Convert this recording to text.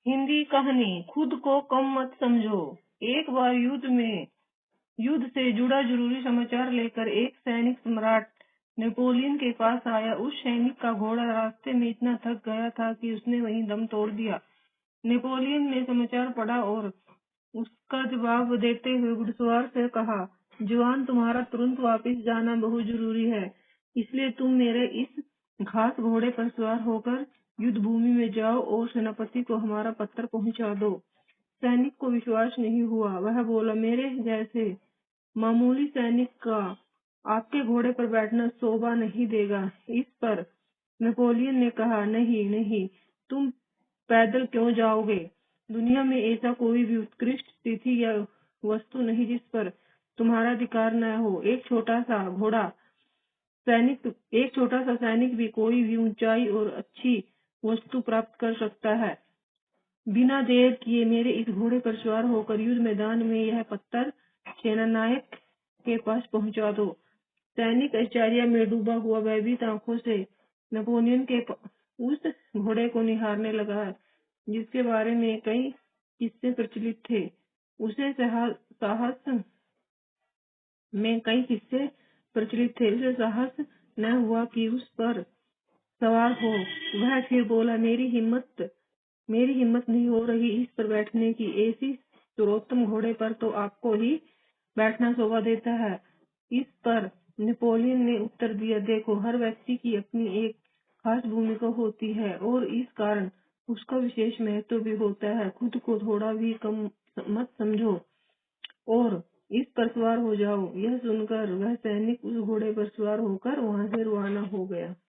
हिंदी कहानी। खुद को कम मत समझो। एक बार युद्ध से जुड़ा जरूरी समाचार लेकर एक सैनिक सम्राट नेपोलियन के पास आया। उस सैनिक का घोड़ा रास्ते में इतना थक गया था कि उसने वहीं दम तोड़ दिया। नेपोलियन ने समाचार पढ़ा और उसका जवाब देते हुए घुड़सवार से कहा, जवान, तुम्हारा तुरंत वापस जाना बहुत जरूरी है, इसलिए तुम मेरे इस घास घोड़े पर सवार होकर युद्ध भूमि में जाओ और सेनापति को हमारा पत्र पहुंचा दो। सैनिक को विश्वास नहीं हुआ। वह बोला, मेरे जैसे मामूली सैनिक का आपके घोड़े पर बैठना शोभा नहीं देगा। इस पर नेपोलियन ने कहा, नहीं नहीं, तुम पैदल क्यों जाओगे? दुनिया में ऐसा कोई भी उत्कृष्ट तिथि या वस्तु नहीं जिस पर तुम्हारा अधिकार न हो। एक छोटा सा सैनिक भी कोई भी ऊंचाई और अच्छी वस्तु प्राप्त कर सकता है। बिना देर किए मेरे इस घोड़े पर सवार होकर युद्ध मैदान में यह पत्थर सेनानायक के पास पहुंचा दो। सैनिक आश्चर्य में डूबा हुआ भयभीत आंखों से नेपोलियन के उस घोड़े को निहारने लगा जिसके बारे में कई किस्से प्रचलित थे। उसे साहस न हुआ कि उस पर सवार हो। वह फिर बोला, मेरी हिम्मत नहीं हो रही इस पर बैठने की। ऐसी सर्वोत्तम घोड़े पर तो आपको ही बैठना शोभा देता है। इस पर नेपोलियन ने उत्तर दिया, देखो, हर व्यक्ति की अपनी एक खास भूमिका होती है और इस कारण उसका विशेष महत्व भी होता है। खुद को थोड़ा भी कम मत समझो और इस पर सवार हो जाओ। यह सुनकर वह सैनिक उस घोड़े पर सवार होकर वहां से रवाना हो गया।